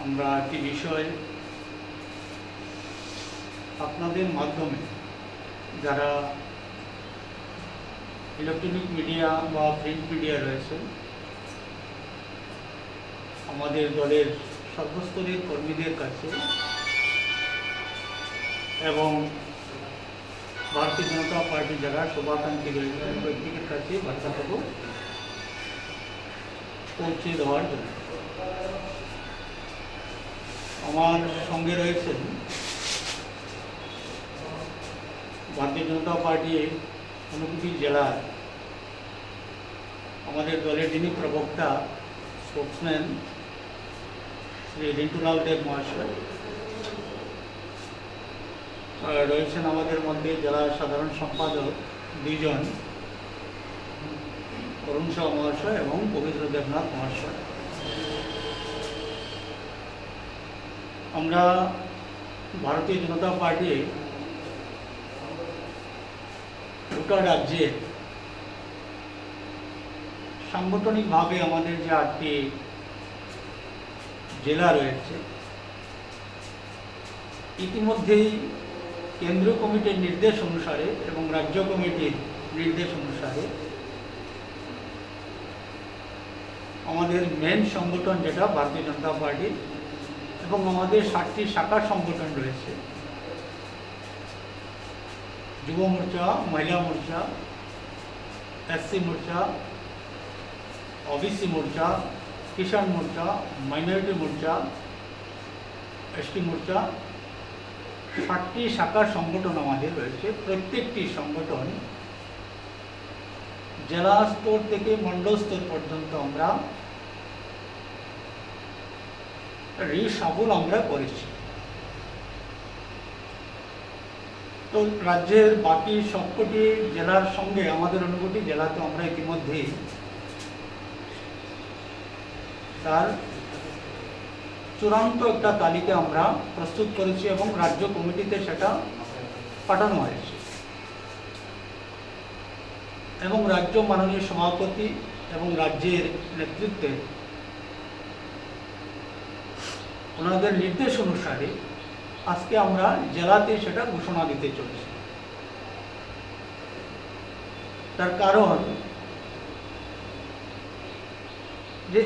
আমরা একটি বিষয় আপনাদের মাধ্যমে যারা ইলেকট্রনিক মিডিয়া বা প্রিন্ট মিডিয়া রয়েছে, আমাদের দলের সর্বস্তরের কর্মীদের কাছে এবং ভারতীয় জনতা পার্টির যারা শুভাকাঙ্ক্ষী রয়েছেন প্রত্যেকের কাছে বার্তাটুকু পৌঁছে দেওয়ার জন্য আমার সঙ্গে রয়েছেন ভারতীয় জনতা পার্টির ঊনকোটি জেলার আমাদের দলের যিনি প্রবক্তা স্পোর্টসম্যান শ্রী রিন্টুলাল দেব মহাশয়, রয়েছেন আমাদের মধ্যে জেলার সাধারণ সম্পাদক দুইজন, অরুণ শাহ মহাশয় এবং পবিত্র দেবনাথ মহাশয়। আমরা ভারতীয় জনতা পার্টি গোটা রাজ্যে সাংগঠনিকভাবে আমাদের যে 8টি জেলা রয়েছে, ইতিমধ্যেই কেন্দ্রীয় কমিটির নির্দেশ অনুসারে এবং রাজ্য কমিটির নির্দেশ অনুসারে আমাদের মেন সংগঠন যেটা ভারতীয় জনতা পার্টি এবং আমাদের 7টি শাখা সংগঠন রয়েছে, যুব মোর্চা, মহিলা মোর্চা, এসসি মোর্চা, ওবিসি মোর্চা, কিষাণ মোর্চা, মাইনরিটি মোর্চা, এসটি মোর্চা, 7টি শাখা সংগঠন আমাদের রয়েছে। প্রত্যেকটি সংগঠন জেলা স্তর থেকে মণ্ডল স্তর পর্যন্ত আমরা রিসাফল আমরা করেছি। তো রাজ্যের বাকি সবকটি জেলার সঙ্গে আমাদের ঊনকোটি জেলাতে আমরা ইতিমধ্যেই তার চূড়ান্ত একটা তালিকা আমরা প্রস্তুত করেছি এবং রাজ্য কমিটিতে সেটা পাঠানো হয়েছে এবং রাজ্য মাননীয় সভাপতি এবং রাজ্যের নেতৃত্বে ওনাদের নির্দেশ অনুসারে আজকে আমরা জেলাতে সেটা ঘোষণা দিতে চলেছি। তার কারণ যে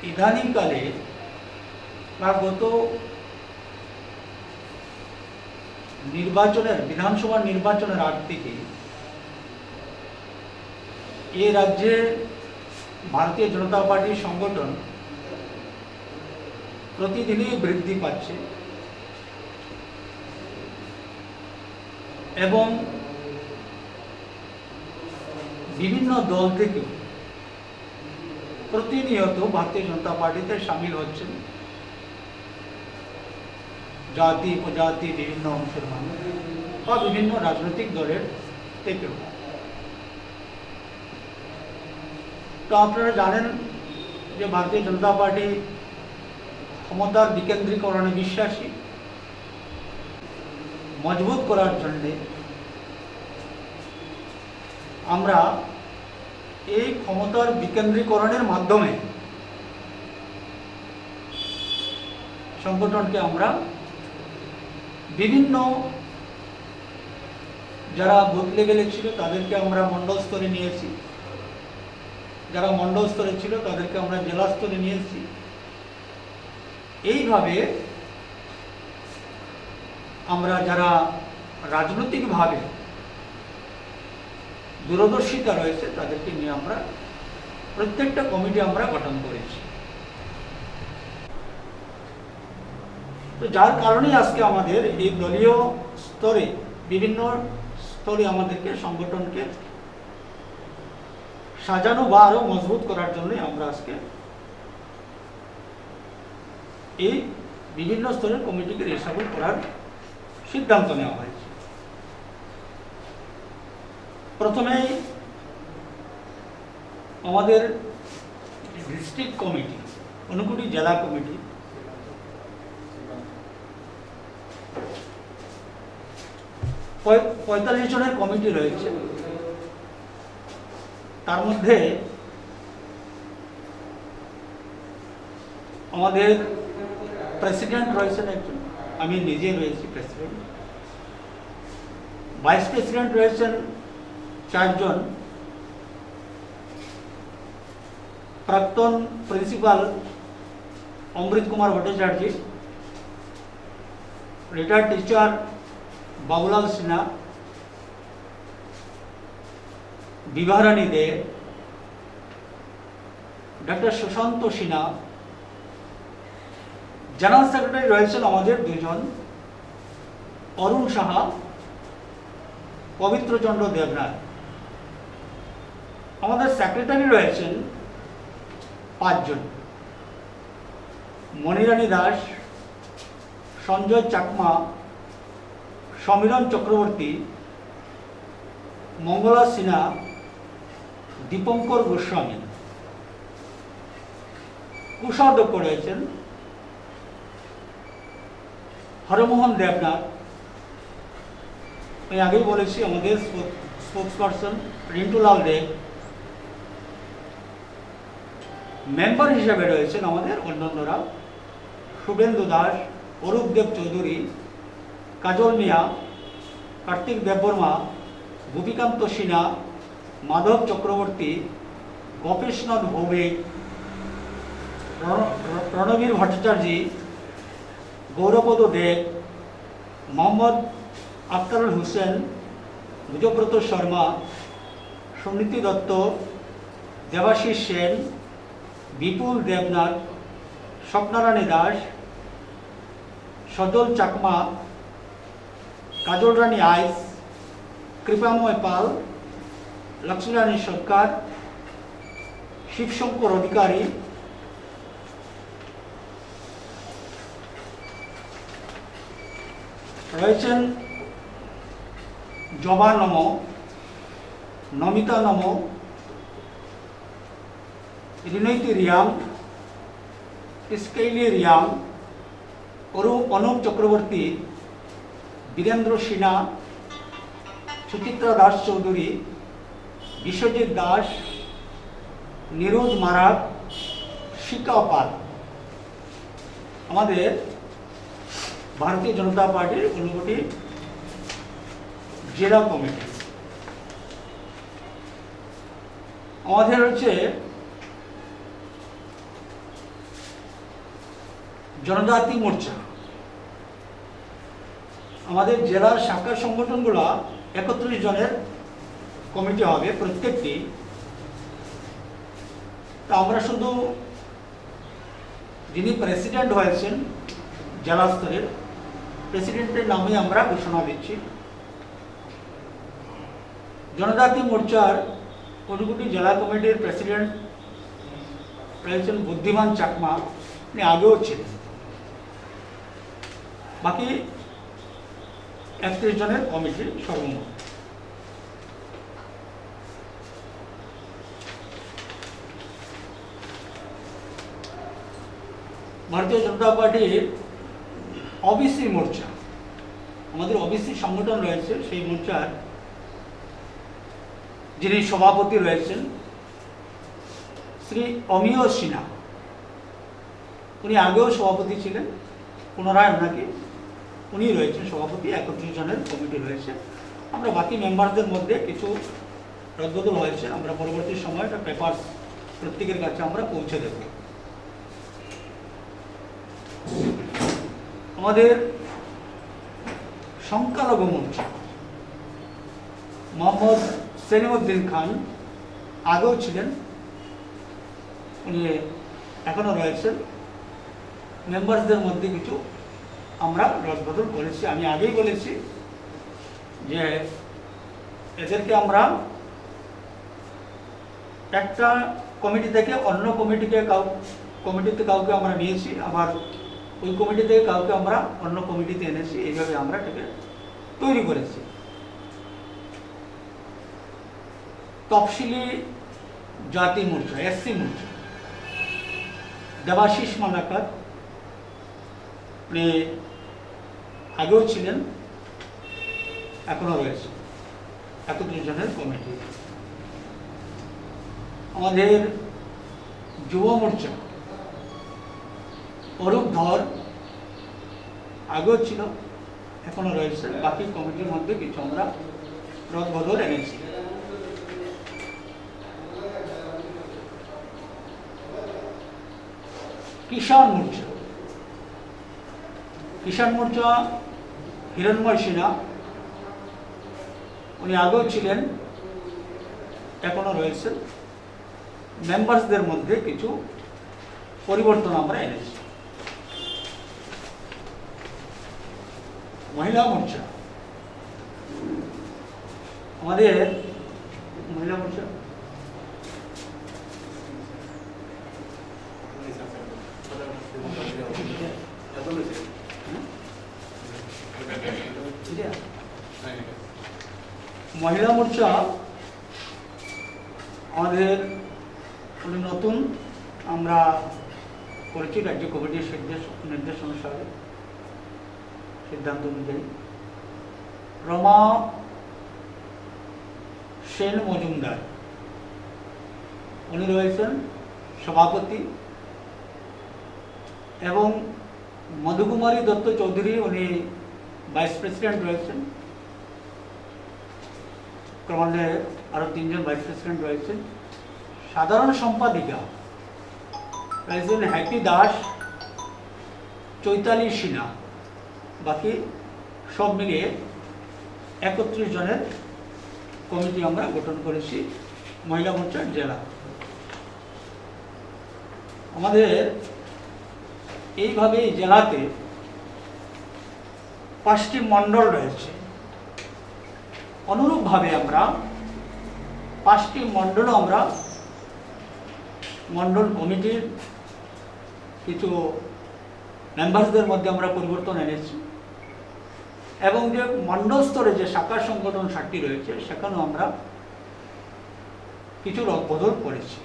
ইদানিংকালে বা গত নির্বাচনের বিধানসভা নির্বাচনের আগ থেকে এই রাজ্যে ভারতীয় জনতা পার্টির সংগঠন প্রতিদিনই বৃদ্ধি পাচ্ছে এবং বিভিন্ন দল থেকে প্রতিনিয়ত ভারতীয় জনতা পার্টিতে সামিল হচ্ছেন জাতি উপজাতি বিভিন্ন অংশের মানুষ বা বিভিন্ন রাজনৈতিক দলের থেকেও। তো আপনারা জানেন যে ভারতীয় জনতা পার্টি ক্ষমতার বিকেন্দ্রীকরণে বিশ্বাসী। মজবুত করার জন্যে আমরা এই ক্ষমতার বিকেন্দ্রীকরণের মাধ্যমে সংগঠনকে আমরা বিভিন্ন যারা বুথ লেভেলে ছিল তাদেরকে আমরা মণ্ডল স্তরে নিয়েছি, যারা মণ্ডল স্তরে ছিল তাদেরকে আমরা জেলা স্তরে নিয়েছি। এইভাবে আমরা যারা রাজনৈতিকভাবে দূরদর্শিতা রয়েছে তাদেরকে নিয়ে আমরা প্রত্যেকটা কমিটি আমরা গঠন করেছি। তো যার কারণে আজকে আমাদের এই দলীয় স্তরে বিভিন্ন স্তরে আমাদেরকে সংগঠনকে সাজানো বা আরো মজবুত করার জন্য আমরা আজকে এই বিভিন্ন স্তরের কমিটিকে রিসাফল করার সিদ্ধান্ত নেওয়া হয়েছে। প্রথমেই আমাদের ডিস্ট্রিক্ট কমিটি, ঊনকোটি জেলা কমিটি, পঁয়তাল্লিশ জনের কমিটি রয়েছে। তার মধ্যে আমাদের প্রেসিডেন্ট রয়েছেন একজন, আমি নিজে রয়েছি প্রেসিডেন্ট। ভাইস প্রেসিডেন্ট রয়েছেন 4 জন। প্রাক্তন principal Amrit Kumar Bhattacharya, retired teacher Babulal Sinha, Bibharani De, doctor Sushanta Sinha. General secretary রয়েছেন আমাদের 2 জন, অরুণ সাহা, পবিত্রচন্দ্র দেবনাথ। আমাদের সেক্রেটারি রয়েছেন 5 জন, মণিরানী দাস, সঞ্জয় চাকমা, সমীরণ চক্রবর্তী, মঙ্গলা সিনহা, দীপঙ্কর গোস্বামী। কোষাধ্যক্ষ রয়েছেন হরমোহন দেবনাথ, আমি আগেই বলেছি আমাদের স্পোক্সপারসন রিন্টুলাল দেব। মেম্বার হিসেবে রয়েছেন আমাদের অন্যান্যরা শুভেন্দু দাস, অরূপ দেব চৌধুরী, কাজল মিয়া, কার্তিক দেববর্মা, গোপীকান্ত সিনহা, মাধব চক্রবর্তী, গোপেশনাথ ভৌমিক, রণবীর ভট্টাচার্য, গৌরপদ দেব, মোহাম্মদ আখতারুল হোসেন, ভুজব্রত শর্মা, সুনীতি দত্ত, দেবাশিস সেন, বিপুল দেবনাথ, স্বপ্নারানী দাস, সজল চাকমা, কাজল রানী আইস, কৃপাময় পাল, লক্ষ্মীরানী সরকার, শিবশঙ্কর অধিকারী, রয়েছেন জবা নম, নমিতা নম, রিনৈতি রিয়াং, স্কেইলি রিয়াং, অনুপ চক্রবর্তী, বীরেন্দ্র সিনহা, সুচিত্রা দাস চৌধুরী, বিশ্বজিৎ দাস, নিরোজ মারাক, শিকা পাল। আমাদের ভারতীয় জনতা পার্টির 15টি জেলা কমিটি। আমাদের হচ্ছে জনজাতি মোর্চা। আমাদের জেলার শাখা সংগঠনগুলো 31 জনের কমিটি হবে প্রত্যেকটি। তা আমরা শুধু যিনি প্রেসিডেন্ট হয়েছেন জেলা স্তরের প্রেসিডেন্টের নামে আমরা ঘোষণা দিচ্ছি। জনজাতি মোর্চার 15টি জেলা কমিটির প্রেসিডেন্ট রয়েছেন বুদ্ধিমান চাকমা, উনি আগেও ছিলেন। বাকি 31 জনের কমিটি সর্বমোট। ভারতীয় জনতা পার্টির ওবিসি মোর্চা, আমাদের ওবিসি সংগঠন রয়েছে, সেই মোর্চার যিনি সভাপতি রয়েছেন শ্রী অমিয় সিনহা, উনি আগেও সভাপতি ছিলেন, পুনরায় ওনাকে উনি রয়েছেন সভাপতি। 31 জনের কমিটি রয়েছে। আমরা বাকি মেম্বারদের মধ্যে কিছু রদবদল হয়েছে, আমরা পরবর্তী সময় একটা পেপার প্রত্যেকের কাছে আমরা পৌঁছে দেব। আমাদের সংখ্যালঘু মোর্চা, মোহাম্মদ সেলিমউদ্দিন খান আগেও ছিলেন, উনি এখনো রয়েছেন। মেম্বারদের মধ্যে কিছু আমরা রদবদল করেছি। আমি আগেই বলেছি যে এদেরকে আমরা একটা কমিটি থেকে অন্য কমিটিতে কাউকে আমরা নিয়েছি, আবার ওই কমিটি থেকে কাউকে আমরা অন্য কমিটিতে এনেছি। এইভাবে আমরা এটাকে তৈরি করেছি। তফসিলি জাতি মোর্চা, এসসি মোর্চা, দেবাশিস মালাকার, উনি আগেও ছিলেন, এখনো রয়েছে। 31 জনের কমিটি। আমাদের যুব মোর্চা, অরূপ ধর, আগেও ছিল, এখনো রয়েছে। বাকি কমিটির মধ্যে কিছু আমরা রদবদল এনেছি। কিষাণ মোর্চা, কিষাণ মোর্চা হিরণময় সিনহা, উনি আগেও ছিলেন, এখনো রয়েছেন। মেম্বার্সদের মধ্যে কিছু পরিবর্তন আমরা এনেছি। মহিলা মোর্চা, আমাদের মহিলা মোর্চা মহিলা মোর্চা আমাদের নতুন আমরা করেছি রাজ্য কমিটির নির্দেশ অনুসারে, সিদ্ধান্ত অনুযায়ী। রমা সেন মজুমদার, উনি রয়েছেন সভাপতি, এবং মধুকুমারী দত্ত চৌধুরী, উনি ভাইস প্রেসিডেন্ট রয়েছেন। ক্রমান্বয়ে আরও 3 জন ভাইস প্রেসিডেন্ট রয়েছেন। সাধারণ সম্পাদিকা রয়েছেন হ্যাপি দাস, চৈতালি সিনহা। বাকি সব মিলিয়ে 31 জনের কমিটি আমরা গঠন করেছি মহিলা মোর্চার জেলা। আমাদের এইভাবে জেলাতে 5টি মণ্ডল রয়েছে। অনুরূপভাবে আমরা 5টি মণ্ডলও আমরা মণ্ডল কমিটির কিছু মেম্বারসদের মধ্যে আমরা পরিবর্তন এনেছি, এবং যে মণ্ডল স্তরে যে শাখা সংগঠন 7টি রয়েছে সেখানেও আমরা কিছু রদবদল করেছি।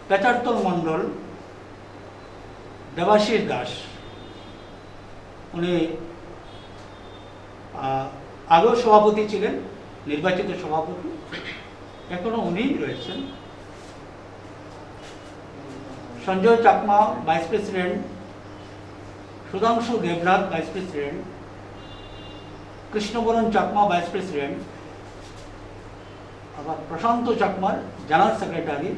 পেচারতল মণ্ডল দেবাশিস দাস, উনি আগেও সভাপতি ছিলেন, নির্বাচিত সভাপতি, এখনো উনি রয়েছেন। Sanjay Chakma vice president, Sudhanshu Debnath vice president, Krishnabaran Chakma vice president, আবার প্রশান্ত চাকমার general secretary,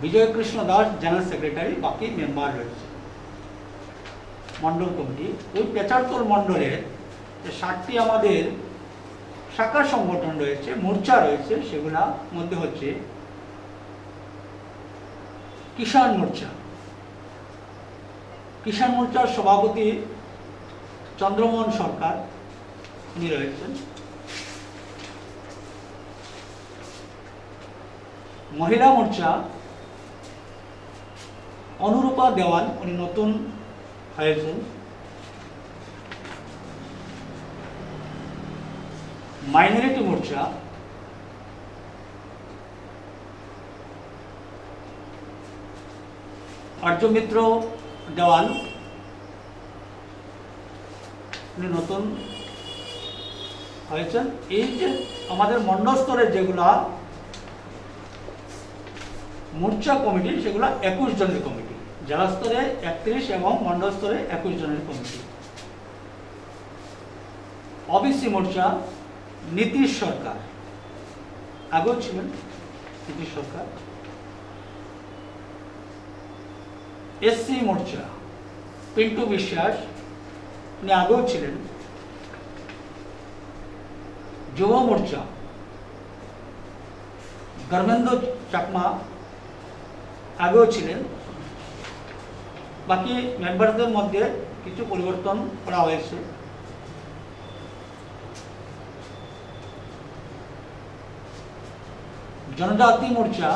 Bijoy Krishna Das general secretary, বাকি মেম্বার রয়েছে মণ্ডল কমিটি। ওই পেচারতল মণ্ডলের যে 7টি আমাদের শাখা সংগঠন রয়েছে, মোর্চা রয়েছে, সেগুলোর মধ্যে হচ্ছে কিষাণ মোর্চা। কিষাণ মোর্চার সভাপতি চন্দ্রমোহন সরকার, উনি রয়েছেন। মহিলা মোর্চা অনুরূপা দেওয়ান, উনি নতুন হয়েছেন। মাইনরিটি মোর্চা আর্যমিত্র দেওয়ান, উনি নতুন হয়েছেন। এই যে আমাদের মণ্ডল স্তরের যেগুলা মোর্চা কমিটি, সেগুলো 21 জনের কমিটি, জেলা স্তরে 31 এবং মণ্ডল স্তরে 21 জনের কমিটি। ওবিসি মোর্চা নীতিশ সরকার, আগেও ছিলেন নীতিশ সরকার। এসসি মোর্চা পিন্টু বিশ্বাস, উনি আগেও ছিলেন। যুব মোর্চা ধর্মেন্দ্র চাকমা, আগেও ছিলেন। বাকি মেম্বারদের মধ্যে কিছু পরিবর্তন করা হয়েছে। জনজাতি মোর্চা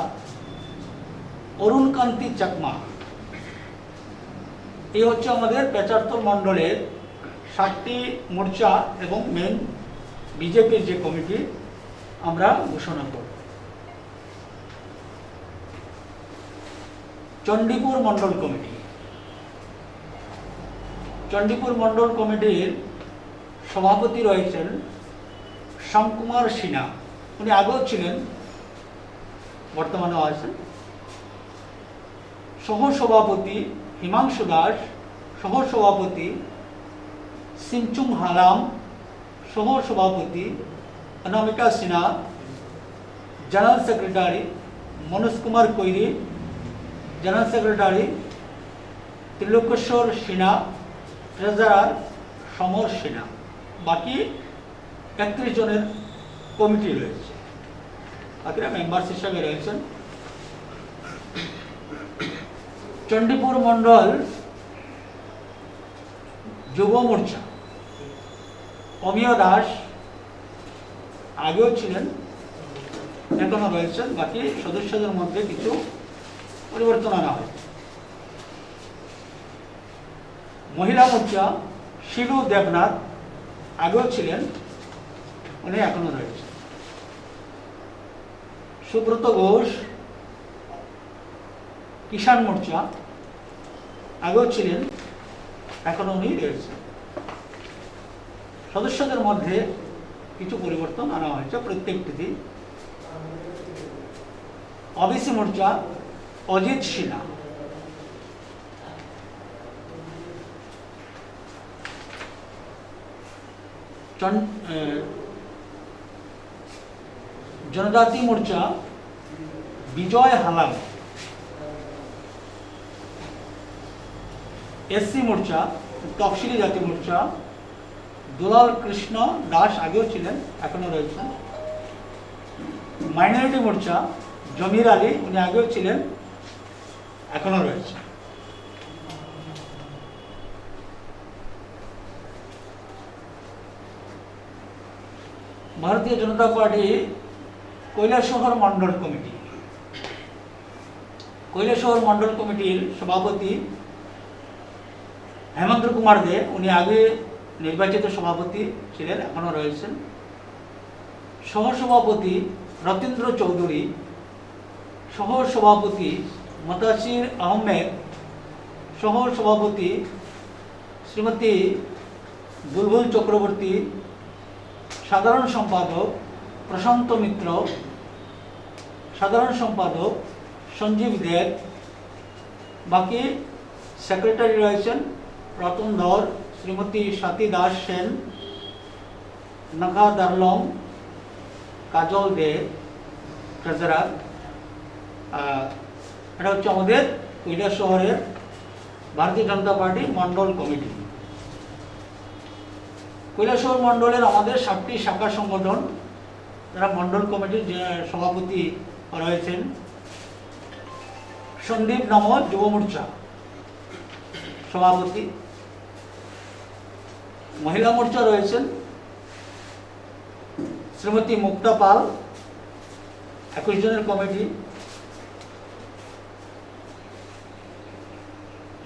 অরুণ কান্তি চাকমা, এই হচ্ছে আমাদের পেচারতল মণ্ডলের 7টি মোর্চা এবং মেন বিজেপির যে কমিটি আমরা ঘোষণা করব। চণ্ডীপুর মণ্ডল কমিটি, চণ্ডীপুর মণ্ডল কমিটির সভাপতি রয়েছেন শ্যামকুমার সিনহা, উনি আগেও ছিলেন, বর্তমানেও আছেন। সহসভাপতি হিমাংশু দাস সহ সভাপতি, সিমচুং হারাম সহ সভাপতি, Anamika Sinha general secretary, Manoj Kumar Koiri general secretary, Trilokeshwar Sinha treasurer, Samar Sinha. বাকি 31 জনের কমিটি রয়েছে, বাকিরা মেম্বার্স হিসাবে রয়েছেন। চণ্ডীপুর মণ্ডল যুব মোর্চা অমিয় দাস আগেও ছিলেন, এখনো রয়েছেন। বাকি সদস্যদের মধ্যে কিছু পরিবর্তন আনা হয়। মহিলা মোর্চা শিলু দেবনাথ আগেও ছিলেন, উনি এখনো রয়েছেন। সুব্রত ঘোষ কিষাণ মোর্চা আগেও ছিলেন, এখনো উনি রয়েছেন। সদস্যদের মধ্যে কিছু পরিবর্তন আনা হয়েছে প্রত্যেকটিতে। ওবিসি মোর্চা অজিত সিনহা, জনজাতি মোর্চা বিজয় হালাল, এসসি মোর্চা তফসিলি জাতি মোর্চা দুলাল কৃষ্ণ দাস আগেও ছিলেন, এখনো রয়েছেন। মাইনরিটি মোর্চা জমির আলী, উনি আগেও ছিলেন, এখনো রয়েছে। ভারতীয় জনতা পার্টি কৈলাসহর মণ্ডল কমিটি, কৈলাসহর মণ্ডল কমিটির সভাপতি হেমন্ত কুমার দে, উনি আগে নির্বাচিত সভাপতি ছিলেন, এখনো রয়েছেন। সহসভাপতি রতীন্দ্র চৌধুরী, সহসভাপতি মতাসির আহমেদ, সহসভাপতি শ্রীমতী বুলবুল চক্রবর্তী, সাধারণ সম্পাদক প্রশান্ত মিত্র, সাধারণ সম্পাদক সঞ্জীব দেব। বাকি সেক্রেটারি রয়েছেন রতন ধর, শ্রীমতী স্বাতী দাস সেন, নখা দারলং, কাজল দে, ট্রেজারার। এটা হচ্ছে আমাদের কৈলাসহরের ভারতীয় জনতা পার্টি মণ্ডল কমিটি। কৈলাসহর মণ্ডলের আমাদের 7টি শাখা সংগঠন, যারা মণ্ডল কমিটির সভাপতি রয়েছেন। সন্দীপ নামল যুব মোর্চা সভাপতি। মহিলা মোর্চা রয়েছেন শ্রীমতী মুক্তা পাল, 21 জনের কমিটি।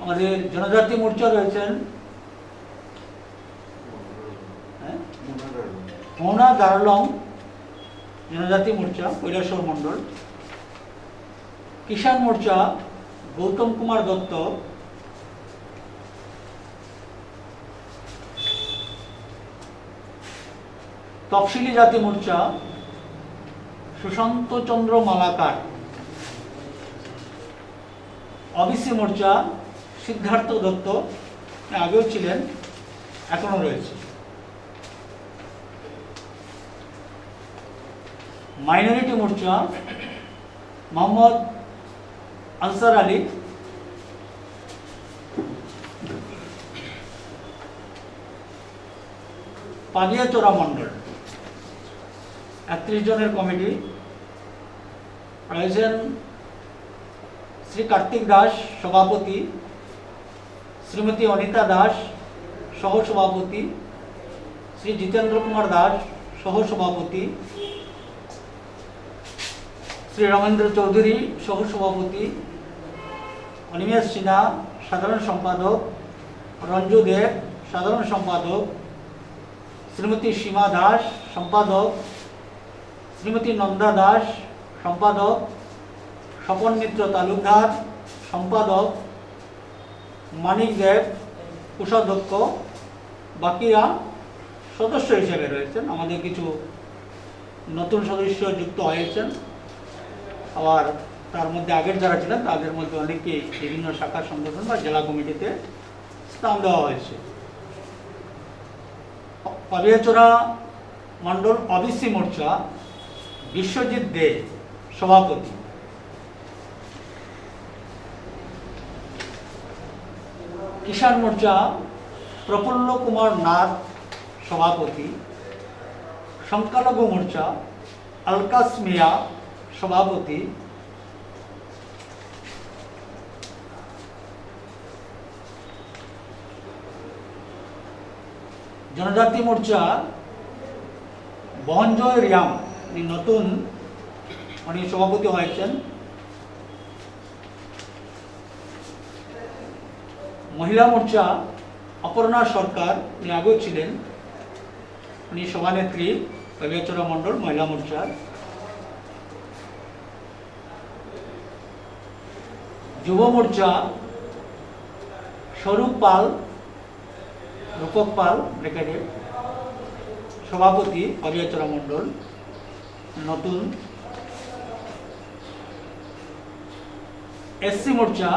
আমাদের জনজাতি মোর্চা রয়েছেন মোহনা দারলং, জনজাতি মোর্চা কৈলাসহর মণ্ডল। কিষাণ মোর্চা গৌতম কুমার দত্ত, তফসিলি জাতি মোর্চা সুশান্ত চন্দ্র মালাকার, ওবিসি মোর্চা সিদ্ধার্থ দত্ত, আগেও ছিলেন, এখনো রয়েছে। মাইনরিটি মোর্চা মোহাম্মদ আনসার আলী, পানিয়াচোরা মণ্ডল 31 জনের কমিটি রয়েছেন। শ্রী কার্তিক দাস সভাপতি, শ্রীমতী অনিতা দাস সহসভাপতি, শ্রী জিতেন্দ্র কুমার দাস সহসভাপতি, শ্রী রমেন্দ্র চৌধুরী সহসভাপতি, অনিমেষ সিনহা সাধারণ সম্পাদক, রঞ্জু দেব সাধারণ সম্পাদক, শ্রীমতী সীমা দাস সম্পাদক, শ্রীমতী নন্দা দাস সম্পাদক, স্বপন মিত্র তালুকদার সম্পাদক, মানিক দেব কোষাধ্যক্ষ। বাকিরা সদস্য হিসেবে রয়েছেন। আমাদের কিছু নতুন সদস্য যুক্ত হয়েছেন, আবার তার মধ্যে আগের যারা ছিলেন তাদের মধ্যে অনেককে বিভিন্ন শাখা সংগঠন বা জেলা কমিটিতে স্থান দেওয়া হয়েছে। পাবিয়াচড়া মণ্ডল ওবিসি মোর্চা বিশ্বজিৎ দে সভাপতি, কিষাণ মোর্চা প্রফুল্ল কুমার নাথ সভাপতি, সংখ্যালঘু মোর্চা আলকাস মিয়া সভাপতি, জনজাতি মোর্চা বহনজয় রিয়াম নতুন উনি সভাপতি হয়েছেন। মহিলা মোর্চা অপর্ণা সরকার, উনি আগেও ছিলেন, উনি সভানেত্রী পাবিয়াচড়া মণ্ডল মহিলা মোর্চার। যুব মোর্চা স্বরূপ পাল, রূপক পাল ব্র্যাকেটে সভাপতি পাবিয়াচড়া মণ্ডল নতুন। এসসি মোর্চা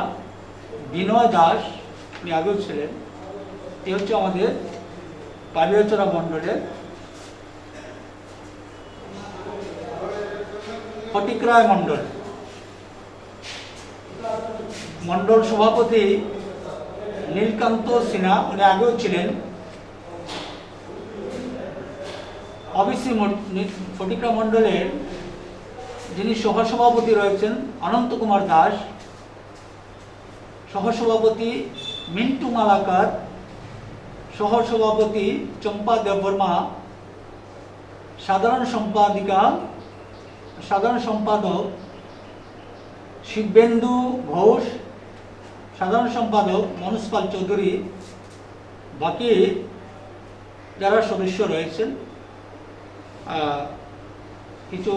বিনয় দাস, উনি আগেও ছিলেন। এ হচ্ছে আমাদের পাবিয়াচড়া মণ্ডলের। ফটিকরায় মণ্ডল, মণ্ডল সভাপতি নীলকান্ত সিনহা, উনি আগেও ছিলেন। ওবিসি ফটিকরা মণ্ডলের যিনি সহসভাপতি রয়েছেন অনন্ত কুমার দাস, সহসভাপতি মিন্টু মালাকার, সহসভাপতি চম্পা দেববর্মা, সাধারণ সম্পাদক শিবেন্দু ঘোষ, সাধারণ সম্পাদক মনোজ পাল চৌধুরী। বাকি যারা সদস্য রয়েছেন কিছু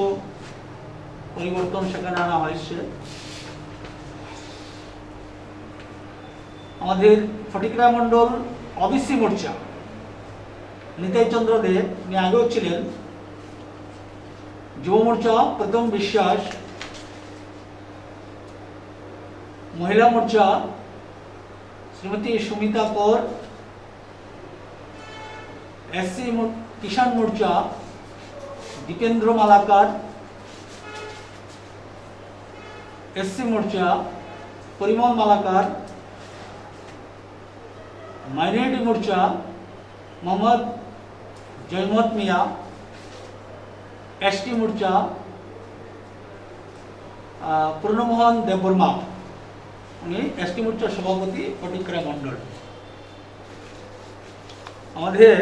পরিবর্তন সেখানে আনা হয়েছে। আমাদের ফটিকরা মণ্ডল ওবিসি মোর্চা নিতাই চন্দ্র দে, উনি আগেও ছিলেন। যুব মোর্চা প্রথম বিশ্বাস, মহিলা মোর্চা শ্রীমতী সুমিতা কর, এসসি কিষাণ মোর্চা দীপেন্দ্র মালাকার, এসসি মোর্চা পরিমল মালাকার, মাইনরিটি মোর্চা মোহাম্মদ জয়মত মিয়া, এসটি মোর্চা পূর্ণমোহন দেববর্মা, উনি এসটি মোর্চার সভাপতি ফটিকরা মণ্ডল। আমাদের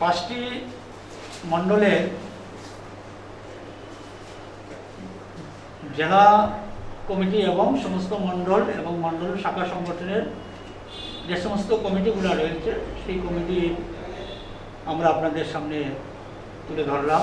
5টি মণ্ডলের জেলা কমিটি এবং সমস্ত মণ্ডল এবং মণ্ডল শাখা সংগঠনের যে সমস্ত কমিটিগুলো রয়েছে সেই কমিটি আমরা আপনাদের সামনে তুলে ধরলাম।